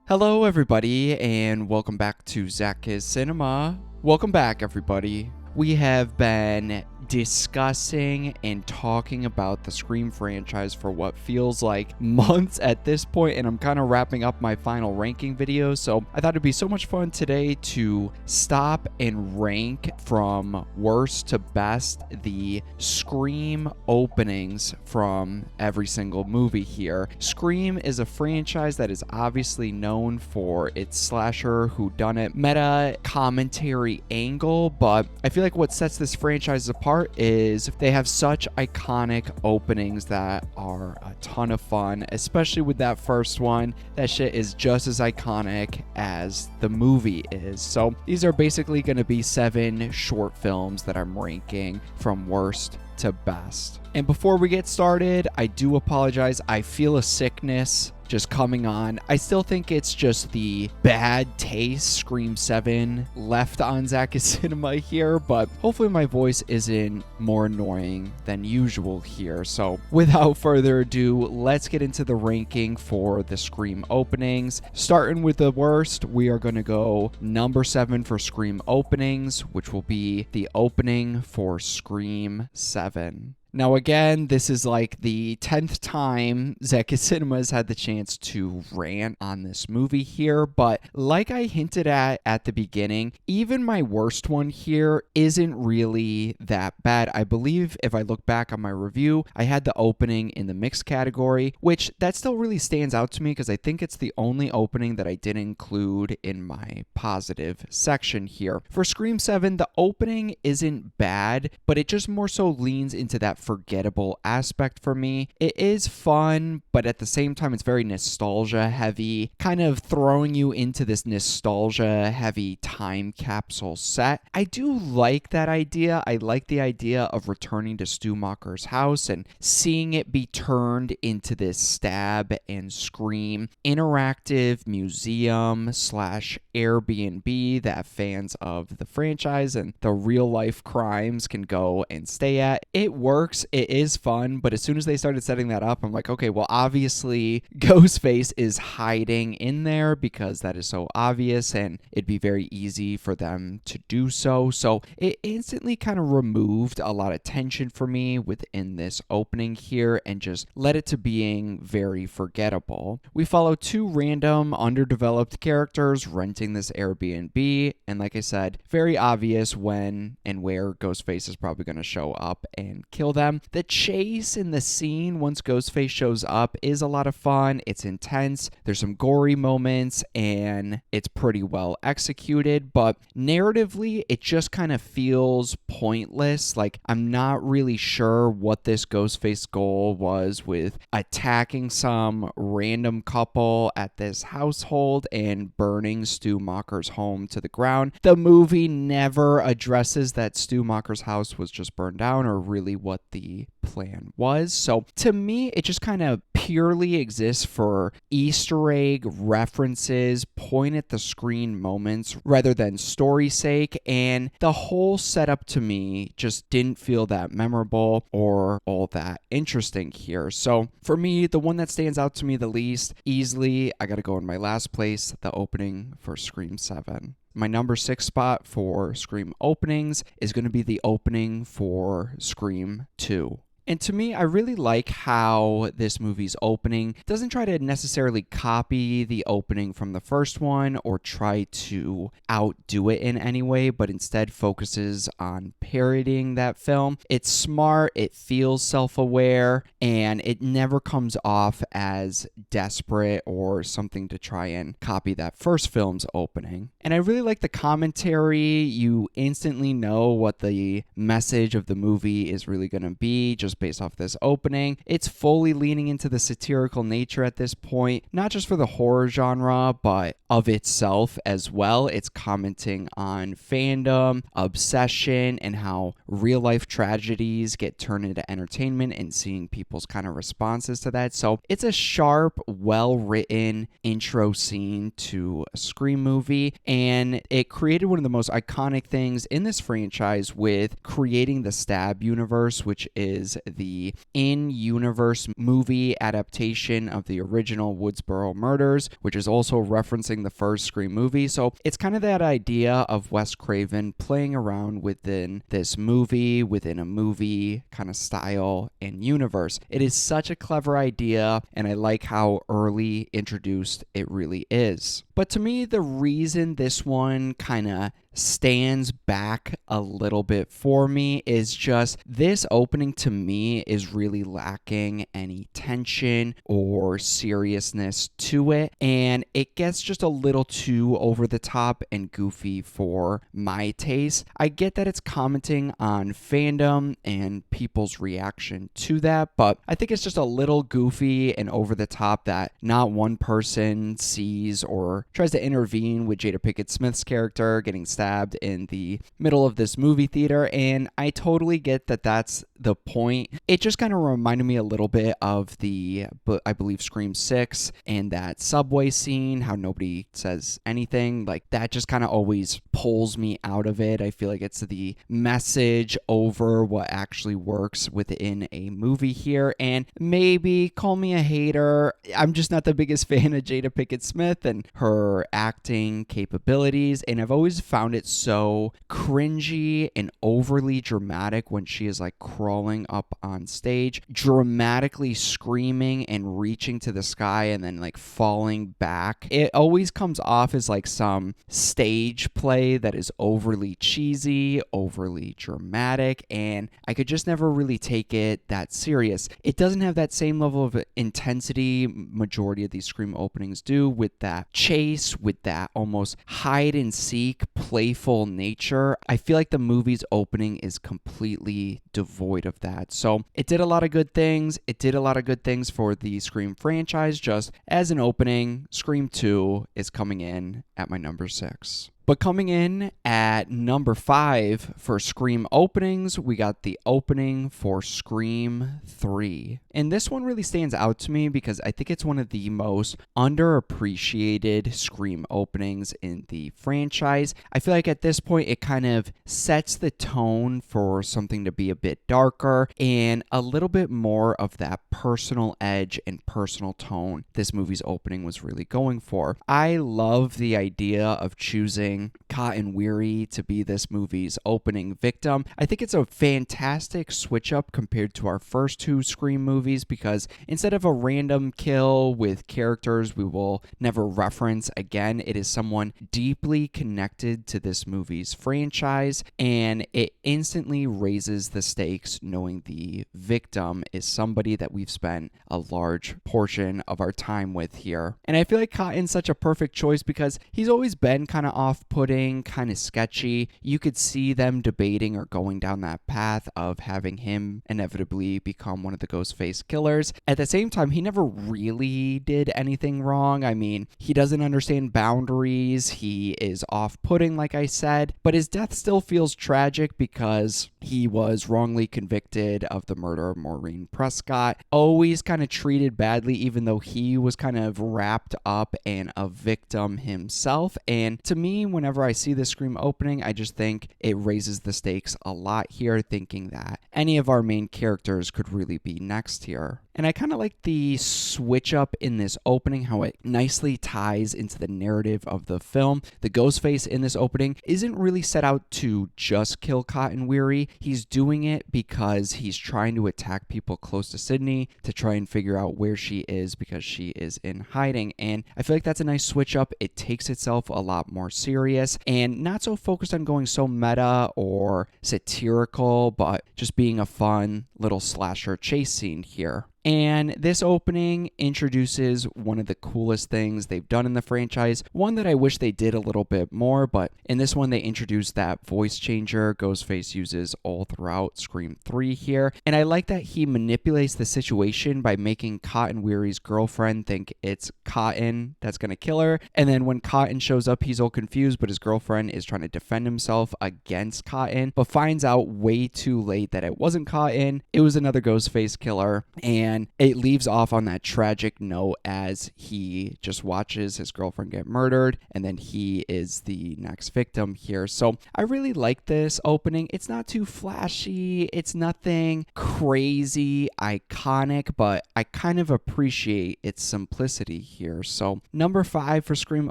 Hello, everybody, and welcome back to ZakIsCinema. Welcome back, everybody. We have been discussing and talking about the Scream franchise for what feels like months at this point, and I'm kind of wrapping up my final ranking video, so I thought it'd be so much fun today to stop and rank from worst to best the Scream openings from every single movie here. Scream is a franchise that is obviously known for its slasher whodunit meta commentary angle, but I feel like what sets this franchise apart is they have such iconic openings that are a ton of fun, especially with that first one. That shit is just as iconic as the movie is. So these are basically going to be 7 short films that I'm ranking from worst to best. And before we get started, I do apologize. I feel a sickness just coming on. I still think it's just the bad taste Scream 7 left on ZakIsCinema here, but hopefully my voice isn't more annoying than usual here. So without further ado, let's get into the ranking for the Scream openings. Starting with the worst, we are going to go number 7 for Scream openings, which will be the opening for Scream 7. Now again, this is like the 10th time ZakIsCinema has had the chance to rant on this movie here, but like I hinted at the beginning, even my worst one here isn't really that bad. I believe if I look back on my review, I had the opening in the mixed category, which that still really stands out to me because I think it's the only opening that I didn't include in my positive section here. For Scream 7, the opening isn't bad, but it just more so leans into that forgettable aspect for me. It is fun, but at the same time it's very nostalgia heavy, kind of throwing you into this nostalgia heavy time capsule set. I do like that idea. I like the idea of returning to Stu Macher's house and seeing it be turned into this stab and scream interactive museum slash Airbnb that fans of the franchise and the real life crimes can go and stay at. It works. It is fun, but as soon as they started setting that up, I'm like, okay, well, obviously Ghostface is hiding in there because that is so obvious and it'd be very easy for them to do so. So it instantly kind of removed a lot of tension for me within this opening here and just led it to being very forgettable. We follow 2 random underdeveloped characters renting this Airbnb, and like I said, very obvious when and where Ghostface is probably going to show up and kill them. The chase in the scene once Ghostface shows up is a lot of fun. It's intense. There's some gory moments and it's pretty well executed, but narratively it just kind of feels pointless. Like I'm not really sure what this Ghostface goal was with attacking some random couple at this household and burning Stu Macher's home to the ground. The movie never addresses that Stu Macher's house was just burned down or really what the plan was. So to me, it just kind of purely exists for Easter egg references, point at the screen moments rather than story sake, and the whole setup to me just didn't feel that memorable or all that interesting here. So for me, the one that stands out to me the least easily, I gotta go in my last place, the opening for Scream 7. My number 6 spot for Scream openings is going to be the opening for Scream 2. And to me, I really like how this movie's opening doesn't try to necessarily copy the opening from the first one or try to outdo it in any way, but instead focuses on parodying that film. It's smart, it feels self-aware, and it never comes off as desperate or something to try and copy that first film's opening. And I really like the commentary. You instantly know what the message of the movie is really going to be just based off this opening. It's fully leaning into the satirical nature at this point, not just for the horror genre, but of itself as well. It's commenting on fandom, obsession, and how real life tragedies get turned into entertainment and seeing people's kind of responses to that. So it's a sharp, well-written intro scene to a Scream movie, and it created one of the most iconic things in this franchise with creating the Stab universe, which is the in-universe movie adaptation of the original Woodsboro murders, which is also referencing the first Scream movie. So it's kind of that idea of Wes Craven playing around within this movie, within a movie kind of style and universe. It is such a clever idea, and I like how early introduced it really is. But to me, the reason this one kind of stands back a little bit for me is just this opening to me is really lacking any tension or seriousness to it, and it gets just a little too over the top and goofy for my taste. I get that it's commenting on fandom and people's reaction to that, but I think it's just a little goofy and over the top that not one person sees or tries to intervene with Jada Pinkett Smith's character getting stabbed in the middle of this movie theater, and I totally get that that's the point. It just kind of reminded me a little bit of I believe Scream 6 and that subway scene, how nobody says anything. Like, that just kind of always pulls me out of it. I feel like it's the message over what actually works within a movie here, and maybe call me a hater. I'm just not the biggest fan of Jada Pinkett Smith and her acting capabilities, and I've always found it so cringy and overly dramatic when she is like crawling up on stage, dramatically screaming and reaching to the sky and then like falling back. It always comes off as like some stage play that is overly cheesy, overly dramatic, and I could just never really take it that serious. It doesn't have that same level of intensity majority of these Scream openings do, with that chase, with that almost hide and seek playful nature. I feel like the movie's opening is completely devoid of that. So it did a lot of good things. It did a lot of good things for the Scream franchise. Just as an opening, Scream 2 is coming in at my number 6. But coming in at number 5 for Scream openings, we got the opening for Scream 3. And this one really stands out to me because I think it's one of the most underappreciated Scream openings in the franchise. I feel like at this point it kind of sets the tone for something to be a bit darker and a little bit more of that personal edge and personal tone this movie's opening was really going for. I love the idea of choosing Cotton Weary to be this movie's opening victim. I think it's a fantastic switch up compared to our first 2 Scream movies, because instead of a random kill with characters we will never reference again, it is someone deeply connected to this movie's franchise, and it instantly raises the stakes knowing the victim is somebody that we've spent a large portion of our time with here. And I feel like Cotton's such a perfect choice because he's always been kind of off-putting, kind of sketchy. You could see them debating or going down that path of having him inevitably become one of the Ghostface killers. At the same time, he never really did anything wrong. I mean, he doesn't understand boundaries. He is off-putting, like I said, but his death still feels tragic because he was wrongly convicted of the murder of Maureen Prescott. Always kind of treated badly, even though he was kind of wrapped up and a victim himself. And to me, whenever I see this Scream opening, I just think it raises the stakes a lot here, thinking that any of our main characters could really be next here. And I kind of like the switch up in this opening, how it nicely ties into the narrative of the film. The Ghostface in this opening isn't really set out to just kill Cotton Weary. He's doing it because he's trying to attack people close to Sydney to try and figure out where she is because she is in hiding. And I feel like that's a nice switch up. It takes itself a lot more serious and not so focused on going so meta or satirical, but just being a fun little slasher chase scene here. And this opening introduces one of the coolest things they've done in the franchise, one that I wish they did a little bit more, but in this one they introduced that voice changer Ghostface uses all throughout Scream 3 here, and I like that he manipulates the situation by making Cotton Weary's girlfriend think it's Cotton that's gonna kill her, and then when Cotton shows up he's all confused, but his girlfriend is trying to defend himself against Cotton, but finds out way too late that it wasn't Cotton, it was another Ghostface killer, and then it leaves off on that tragic note as he just watches his girlfriend get murdered, and then he is the next victim here. So I really like this opening. It's not too flashy, it's nothing crazy iconic, but I kind of appreciate its simplicity here. So number 5 for Scream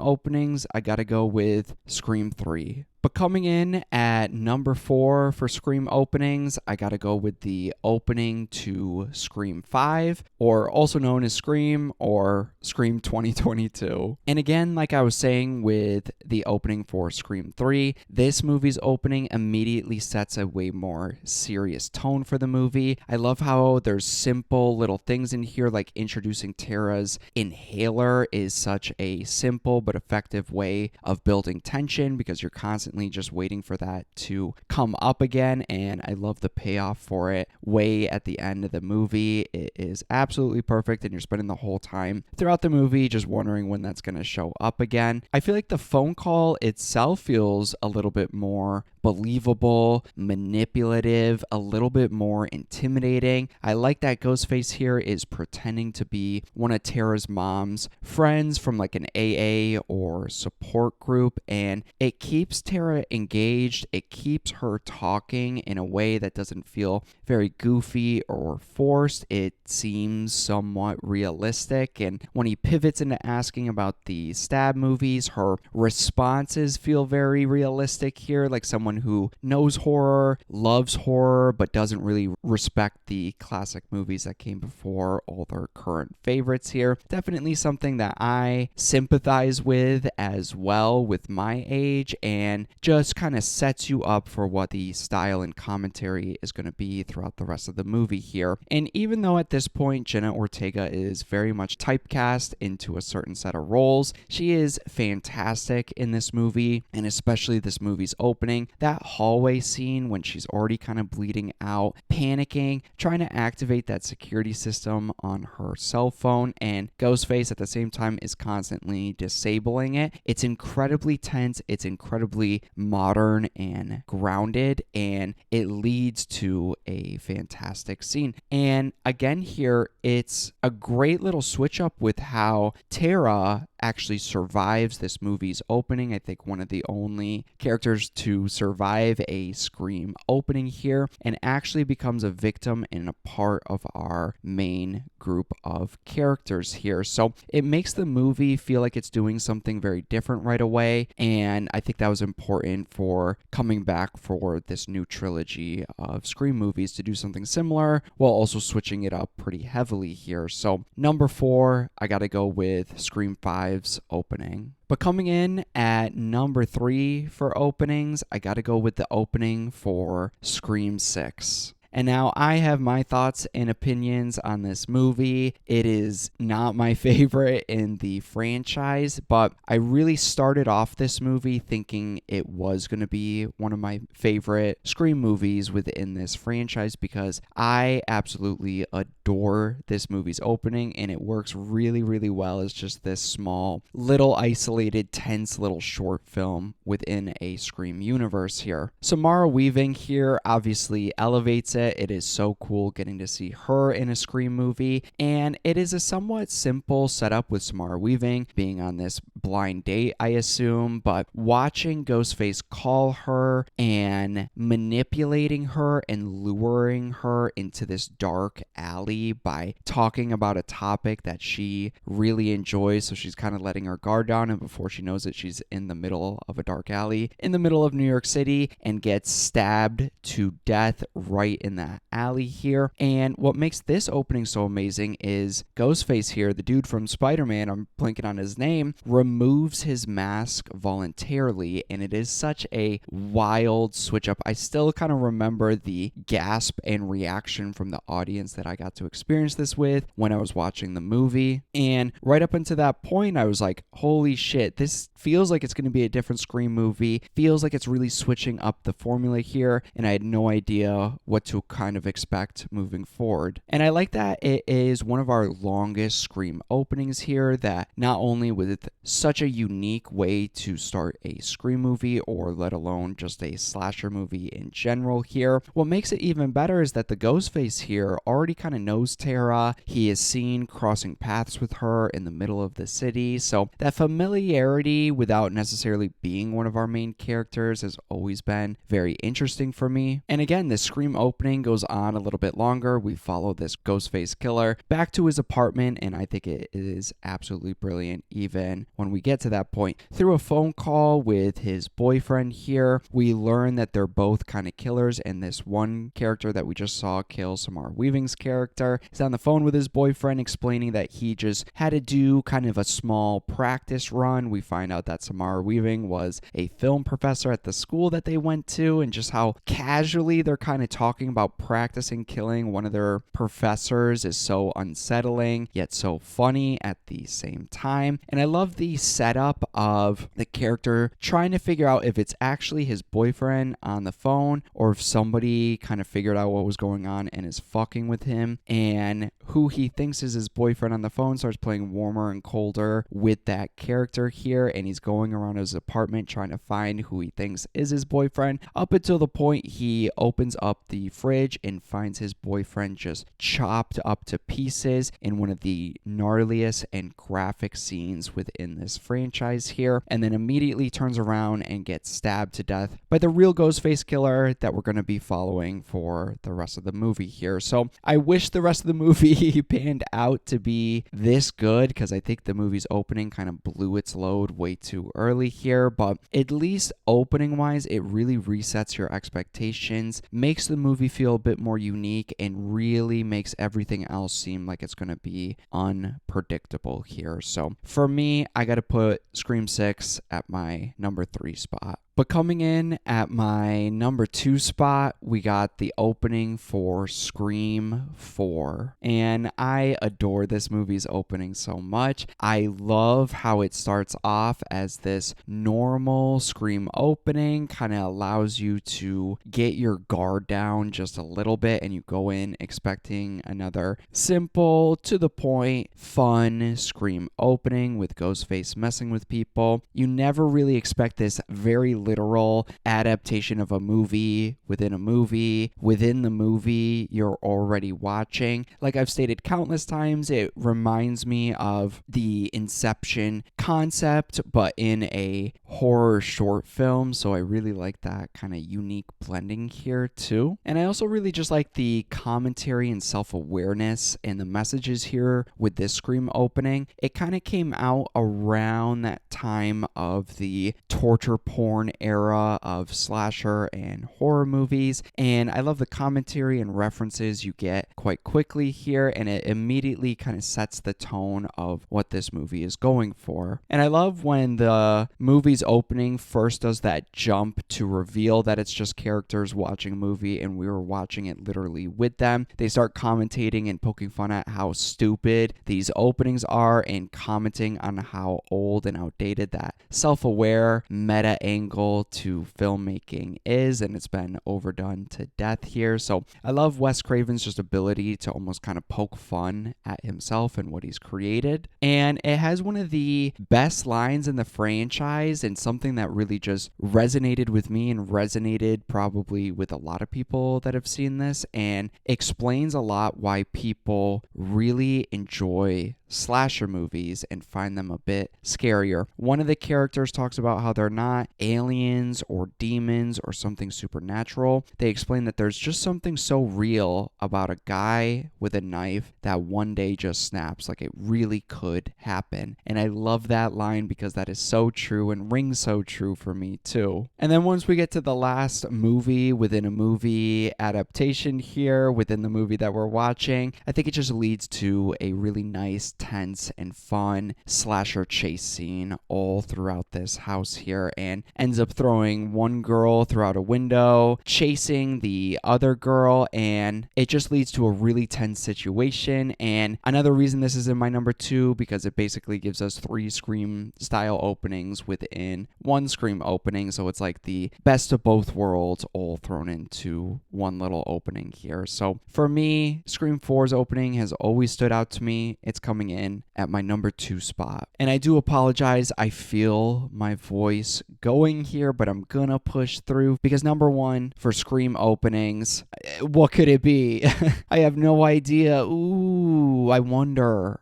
openings, I gotta go with Scream 3. But coming in at number 4 for Scream openings, I gotta go with the opening to Scream 5, or also known as Scream or Scream 2022. And again, like I was saying with the opening for Scream 3, this movie's opening immediately sets a way more serious tone for the movie. I love how there's simple little things in here, like introducing Tara's inhaler is such a simple but effective way of building tension, because you're constantly just waiting for that to come up again, and I love the payoff for it way at the end of the movie. It is absolutely perfect, and you're spending the whole time throughout the movie just wondering when that's going to show up again. I feel like the phone call itself feels a little bit more believable, manipulative, a little bit more intimidating. I like that Ghostface here is pretending to be one of Tara's mom's friends from like an AA or support group, and it keeps Tara engaged. It keeps her talking in a way that doesn't feel very goofy or forced. It seems somewhat realistic, and when he pivots into asking about the stab movies, her responses feel very realistic here, like someone who knows horror, loves horror, but doesn't really respect the classic movies that came before all their current favorites here. Definitely something that I sympathize with as well with my age, and just kind of sets you up for what the style and commentary is going to be throughout the rest of the movie here. And even though at this point Jenna Ortega is very much typecast into a certain set of roles, she is fantastic in this movie, and especially this movie's opening. That hallway scene when she's already kind of bleeding out, panicking, trying to activate that security system on her cell phone, and Ghostface at the same time is constantly disabling it. It's incredibly tense, it's incredibly modern and grounded, and it leads to a fantastic scene. And again here, it's a great little switch up with how Tara actually survives this movie's opening. I think one of the only characters to survive a Scream opening here, and actually becomes a victim and a part of our main group of characters here. So it makes the movie feel like it's doing something very different right away, and I think that was important for coming back for this new trilogy of Scream movies to do something similar while also switching it up pretty heavily here. So number 4, I gotta go with Scream 5's opening. But coming in at number 3 for openings, I gotta go with the opening for Scream 6. And now I have my thoughts and opinions on this movie. It is not my favorite in the franchise, but I really started off this movie thinking it was going to be one of my favorite Scream movies within this franchise, because I absolutely adore this movie's opening, and it works really, really well as just this small, little isolated, tense little short film within a Scream universe here. Samara Weaving here obviously elevates it. It is so cool getting to see her in a Scream movie, and it is a somewhat simple setup with Samara Weaving being on this blind date, I assume, but watching Ghostface call her and manipulating her and luring her into this dark alley by talking about a topic that she really enjoys, so she's kind of letting her guard down, and before she knows it, she's in the middle of a dark alley in the middle of New York City and gets stabbed to death right in that alley here. And what makes this opening so amazing is Ghostface here, the dude from Spider-Man, I'm blanking on his name, removes his mask voluntarily, and it is such a wild switch up. I still kind of remember the gasp and reaction from the audience that I got to experience this with when I was watching the movie. And right up until that point, I was like, holy shit, this feels like it's going to be a different Scream movie, feels like it's really switching up the formula here, and I had no idea what to to kind of expect moving forward. And I like that it is one of our longest Scream openings here, that not only with such a unique way to start a Scream movie, or let alone just a slasher movie in general here, what makes it even better is that the Ghostface here already kind of knows Tara. He is seen crossing paths with her in the middle of the city, so that familiarity without necessarily being one of our main characters has always been very interesting for me. And again, this Scream opening goes on a little bit longer. We follow this Ghostface killer back to his apartment, and I think it is absolutely brilliant even when we get to that point. Through a phone call with his boyfriend here, we learn that they're both kind of killers, and this one character that we just saw kill Samara Weaving's character is on the phone with his boyfriend explaining that he just had to do kind of a small practice run. We find out that Samara Weaving was a film professor at the school that they went to, and just how casually they're kind of talking about practicing killing one of their professors is so unsettling yet so funny at the same time. And I love the setup of the character trying to figure out if it's actually his boyfriend on the phone, or if somebody kind of figured out what was going on and is fucking with him, and who he thinks is his boyfriend on the phone starts playing warmer and colder with that character here, and he's going around his apartment trying to find who he thinks is his boyfriend, up until the point he opens up the fridge and finds his boyfriend just chopped up to pieces in one of the gnarliest and graphic scenes within this franchise here, and then immediately turns around and gets stabbed to death by the real Ghostface killer that we're going to be following for the rest of the movie here. So I wish the rest of the movie panned out to be this good, because I think the movie's opening kind of blew its load way too early here, but at least opening wise, it really resets your expectations, makes the movie feel a bit more unique, and really makes everything else seem like it's going to be unpredictable here. So for me, I got to put Scream 6 at my number 3 spot. But coming in at my number 2 spot, we got the opening for Scream 4. And I adore this movie's opening so much. I love how it starts off as this normal Scream opening, kind of allows you to get your guard down just a little bit, and you go in expecting another simple, to the point, fun Scream opening with Ghostface messing with people. You never really expect this very literal adaptation of a movie within a movie within the movie you're already watching. Like I've stated countless times, it reminds me of the Inception concept, but in a horror short film. So I really like that kind of unique blending here too. And I also really just like the commentary and self-awareness and the messages here with this Scream opening. It kind of came out around that time of the torture porn era of slasher and horror movies, and I love the commentary and references you get quite quickly here, and it immediately kind of sets the tone of what this movie is going for. And I love when the movie's opening first does that jump to reveal that it's just characters watching a movie and we were watching it literally with them. They start commentating and poking fun at how stupid these openings are, and commenting on how old and outdated that self-aware meta angle to filmmaking is, and it's been overdone to death here. So I love Wes Craven's just ability to almost kind of poke fun at himself and what he's created. And it has one of the best lines in the franchise, and something that really just resonated with me and resonated probably with a lot of people that have seen this, and explains a lot why people really enjoy slasher movies and find them a bit scarier. One of the characters talks about how they're not aliens or demons or something supernatural. They explain that there's just something so real about a guy with a knife that one day just snaps, like it really could happen. And I love that line because that is so true and rings so true for me too. And then once we get to the last movie within a movie adaptation here within the movie that we're watching, I think it just leads to a really nice, tense and fun slasher chase scene all throughout this house here, and ends up throwing one girl throughout a window, chasing the other girl, and it just leads to a really tense situation. And another reason this is in my number 2, because it basically gives us 3 Scream style openings within in one Scream opening, so it's like the best of both worlds all thrown into one little opening here. So for me, Scream 4's opening has always stood out to me. It's coming in at my number 2 spot. And I do apologize, I feel my voice going here, but I'm gonna push through because number 1 for Scream openings, what could it be? I have no idea. Ooh, I wonder.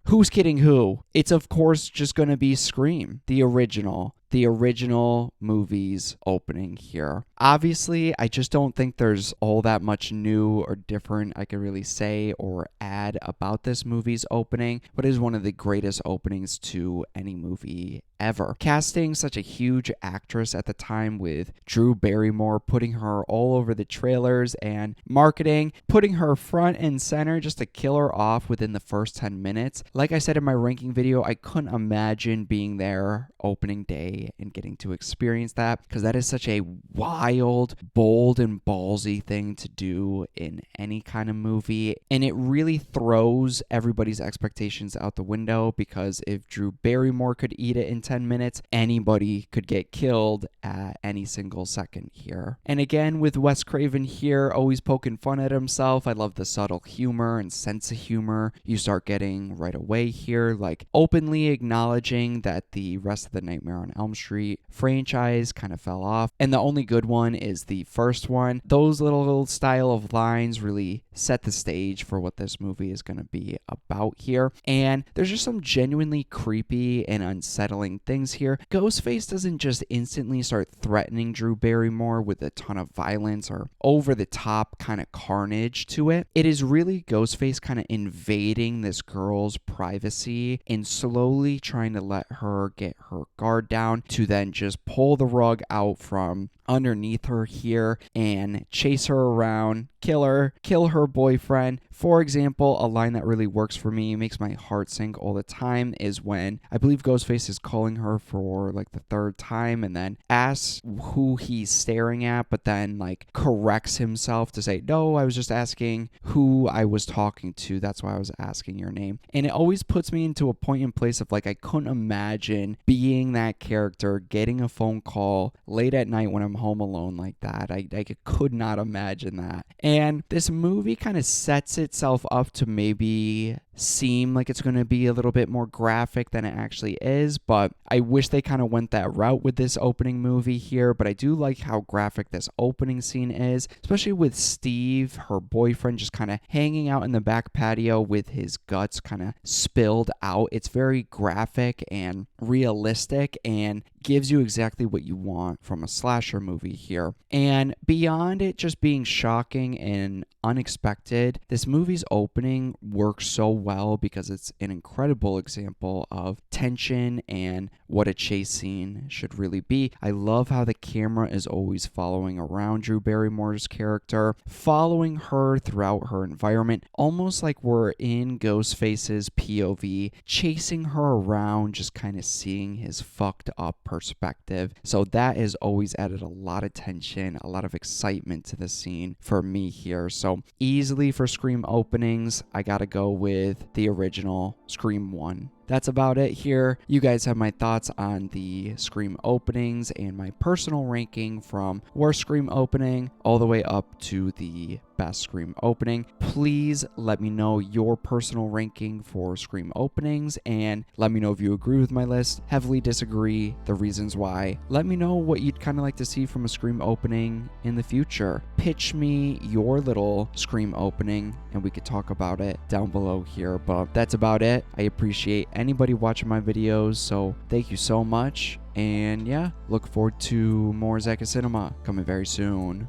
Who's kidding who? It's of course just gonna be Scream, the original movie's opening here. Obviously, I just don't think there's all that much new or different I could really say or add about this movie's opening, but it is one of the greatest openings to any movie ever. Casting such a huge actress at the time with Drew Barrymore, putting her all over the trailers and marketing, putting her front and center just to kill her off within the first 10 minutes. Like I said in my ranking video, I couldn't imagine being there opening day and getting to experience that because that is such a wild, bold, and ballsy thing to do in any kind of movie. And it really throws everybody's expectations out the window because if Drew Barrymore could eat it in 10 minutes, anybody could get killed at any single second here. And again, with Wes Craven here, always poking fun at himself, I love the subtle humor and sense of humor you start getting right away here, like openly acknowledging that the rest of the Nightmare on Elm Street franchise kind of fell off, and the only good one is the first one. Those little style of lines really set the stage for what this movie is going to be about here, and there's just some genuinely creepy and unsettling things here. Ghostface doesn't just instantly start threatening Drew Barrymore with a ton of violence or over-the-top kind of carnage to it. It is really Ghostface kind of invading this girl's privacy and slowly trying to let her get her guard down to then just pull the rug out from underneath her here and chase her around, kill her boyfriend. For example, a line that really works for me, makes my heart sink all the time, is when I believe Ghostface is calling her for like the 3rd time and then asks who he's staring at, but then like corrects himself to say, no, I was just asking who I was talking to. That's why I was asking your name. And it always puts me into a point in place of like, I couldn't imagine being that character, getting a phone call late at night when I'm home alone like that. I could not imagine that. And this movie kind of sets itself up to maybe seem like it's going to be a little bit more graphic than it actually is, but I wish they kind of went that route with this opening movie here. But I do like how graphic this opening scene is, especially with Steve, her boyfriend, just kind of hanging out in the back patio with his guts kind of spilled out. It's very graphic and realistic and gives you exactly what you want from a slasher movie here. And beyond it just being shocking and unexpected, this movie's opening works so well because it's an incredible example of tension and what a chase scene should really be. I love how the camera is always following around Drew Barrymore's character, following her throughout her environment, almost like we're in Ghostface's POV, chasing her around, just kind of seeing his fucked up perspective. So that has always added a lot of tension, a lot of excitement to the scene for me here. So easily for Scream openings, I gotta go with the original Scream 1. That's about it here. You guys have my thoughts on the Scream openings and my personal ranking from worst Scream opening all the way up to the best Scream opening. Please let me know your personal ranking for Scream openings and let me know if you agree with my list, heavily disagree, the reasons why. Let me know what you'd kind of like to see from a Scream opening in the future. Pitch me your little Scream opening and we could talk about it down below here. But that's about it. I appreciate anybody watching my videos, so thank you so much. And yeah, look forward to more ZakIsCinema coming very soon.